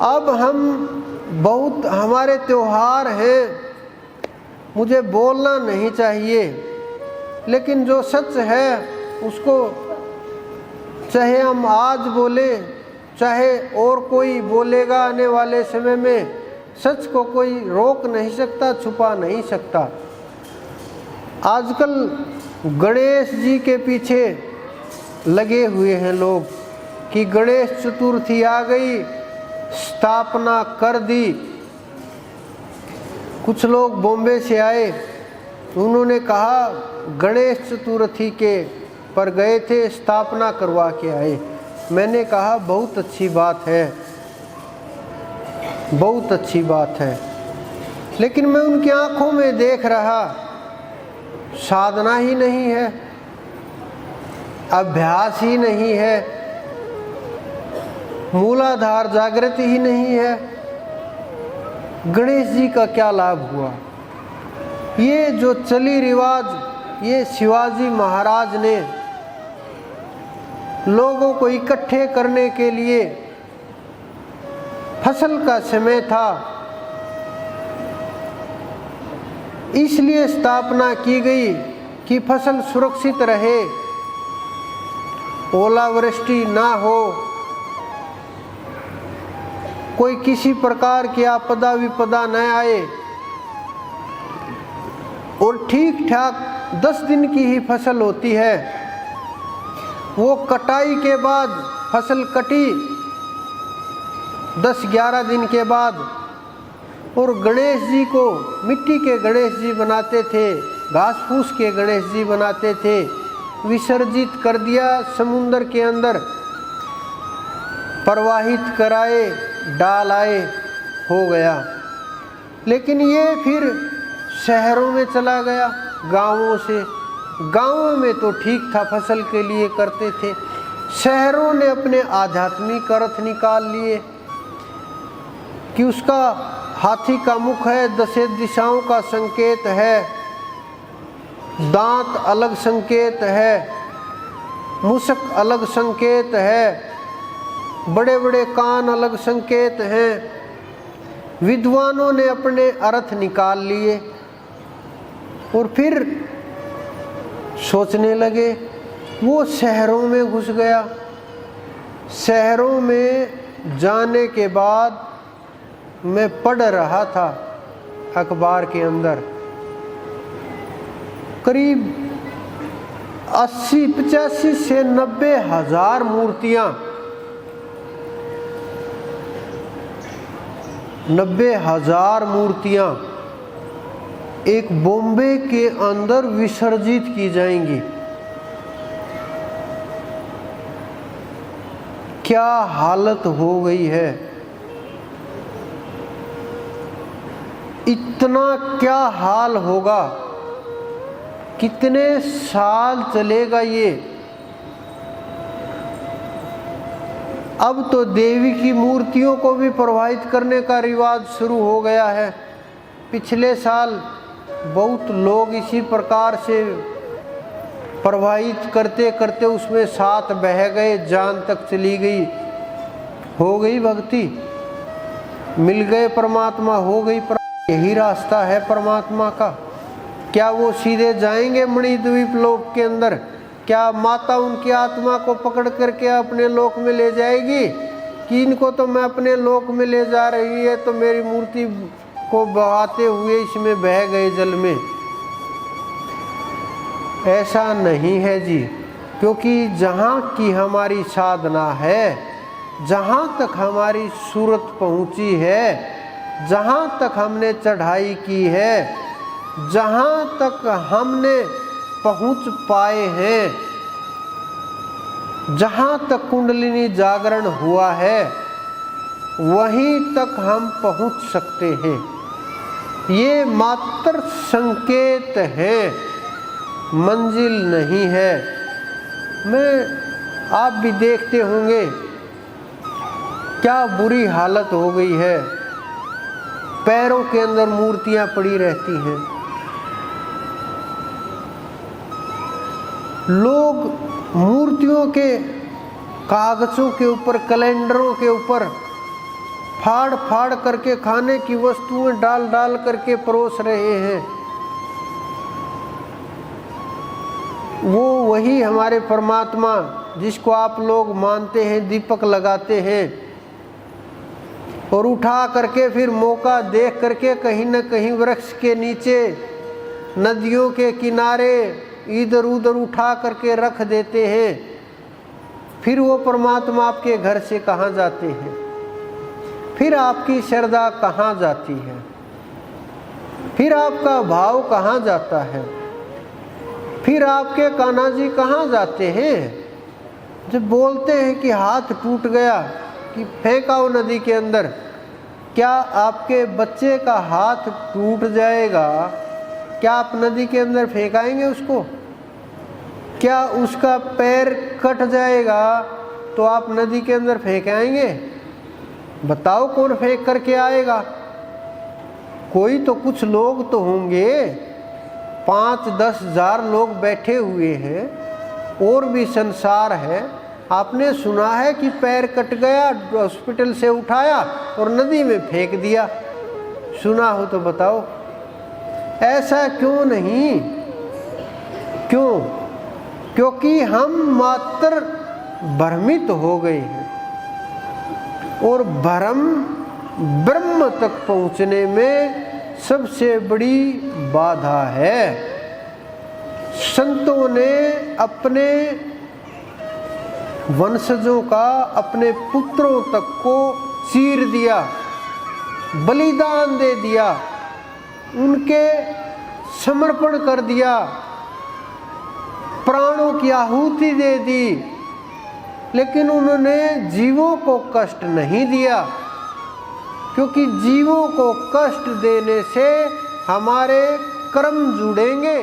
अब बहुत हमारे त्योहार हैं, मुझे बोलना नहीं चाहिए, लेकिन जो सच है उसको चाहे हम आज बोले चाहे और कोई बोलेगा आने वाले समय में, सच को कोई रोक नहीं सकता, छुपा नहीं सकता। आजकल गणेश जी के पीछे लगे हुए हैं लोग कि गणेश चतुर्थी आ गई, स्थापना कर दी। कुछ लोग बॉम्बे से आए, उन्होंने कहा गणेश चतुर्थी के पर गए थे, स्थापना करवा के आए। मैंने कहा बहुत अच्छी बात है, बहुत अच्छी बात है, लेकिन मैं उनकी आंखों में देख रहा साधना ही नहीं है, अभ्यास ही नहीं है, मूलाधार जागृति ही नहीं है। गणेश जी का क्या लाभ हुआ? ये जो चली रिवाज, ये शिवाजी महाराज ने लोगों को इकट्ठे करने के लिए, फसल का समय था इसलिए स्थापना की गई कि फसल सुरक्षित रहे, ओलावृष्टि ना हो, कोई किसी प्रकार की आपदा विपदा न आए, और ठीक ठाक 10 दिन की ही फसल होती है। वो कटाई के बाद फसल कटी 10-11 दिन के बाद, और गणेश जी को मिट्टी के गणेश जी बनाते थे, घास फूस के गणेश जी बनाते थे, विसर्जित कर दिया समुद्र के अंदर, प्रवाहित कराए, डाल आए, हो गया। लेकिन ये फिर शहरों में चला गया, गांवों से। गांवों में तो ठीक था, फसल के लिए करते थे। शहरों ने अपने आध्यात्मिक अर्थ निकाल लिए कि उसका हाथी का मुख है, 10 दिशाओं का संकेत है, दांत अलग संकेत है, मुसक अलग संकेत है, बड़े बड़े कान अलग संकेत हैं। विद्वानों ने अपने अर्थ निकाल लिए और फिर सोचने लगे। वो शहरों में घुस गया। शहरों में जाने के बाद मैं पढ़ रहा था अखबार के अंदर, करीब 80-85 से 90 हजार मूर्तियां, 90 हजार मूर्तियां एक बॉम्बे के अंदर विसर्जित की जाएंगी। क्या हालत हो गई है! इतना क्या हाल होगा, कितने साल चलेगा ये? अब तो देवी की मूर्तियों को भी प्रवाहित करने का रिवाज शुरू हो गया है। पिछले साल बहुत लोग इसी प्रकार से प्रवाहित करते करते उसमें साथ बह गए, जान तक चली गई, हो गई भक्ति, मिल गए परमात्मा, हो गई। यही रास्ता है परमात्मा का। क्या वो सीधे जाएंगे मणिद्वीप लोक के अंदर? क्या माता उनकी आत्मा को पकड़ करके अपने लोक में ले जाएगी कि इनको तो मैं अपने लोक में ले जा रही है, तो मेरी मूर्ति को बहाते हुए इसमें बह गए जल में? ऐसा नहीं है जी, क्योंकि जहाँ की हमारी साधना है, जहाँ तक हमारी सूरत पहुँची है, जहाँ तक हमने चढ़ाई की है, जहाँ तक हमने पहुँच पाए हैं, जहाँ तक कुंडलिनी जागरण हुआ है, वहीं तक हम पहुँच सकते हैं। ये मात्र संकेत है, मंजिल नहीं है। आप भी देखते होंगे क्या बुरी हालत हो गई है, पैरों के अंदर मूर्तियां पड़ी रहती हैं। लोग मूर्तियों के कागजों के ऊपर, कैलेंडरों के ऊपर फाड़ फाड़ करके खाने की वस्तुएं डाल डाल करके परोस रहे हैं। वो वही हमारे परमात्मा जिसको आप लोग मानते हैं, दीपक लगाते हैं और उठा करके फिर मौका देख करके कहीं न कहीं वृक्ष के नीचे, नदियों के किनारे इधर उधर उठा करके रख देते हैं। फिर वो परमात्मा आपके घर से कहाँ जाते हैं? फिर आपकी श्रद्धा कहाँ जाती है? फिर आपका भाव कहाँ जाता है? फिर आपके कान्हा जी कहाँ जाते हैं? जब बोलते हैं कि हाथ टूट गया कि फेंकाओ नदी के अंदर, क्या आपके बच्चे का हाथ टूट जाएगा? क्या आप नदी के अंदर फेंकाएंगे उसको? क्या उसका पैर कट जाएगा तो आप नदी के अंदर फेंकाएंगे? बताओ कौन फेंक करके आएगा? कोई तो कुछ लोग तो होंगे, 5-10 हज़ार लोग बैठे हुए हैं और भी संसार है। आपने सुना है कि पैर कट गया, हॉस्पिटल से उठाया और नदी में फेंक दिया? सुना हो तो बताओ। ऐसा क्यों नहीं? क्यों? क्योंकि हम मात्र भ्रमित हो गए हैं और भ्रम ब्रह्म तक पहुंचने में सबसे बड़ी बाधा है। संतों ने अपने वंशजों का, अपने पुत्रों तक को चीर दिया, बलिदान दे दिया, उनके समर्पण कर दिया, प्राणों की आहुति दे दी, लेकिन उन्होंने जीवों को कष्ट नहीं दिया। क्योंकि जीवों को कष्ट देने से हमारे कर्म जुड़ेंगे।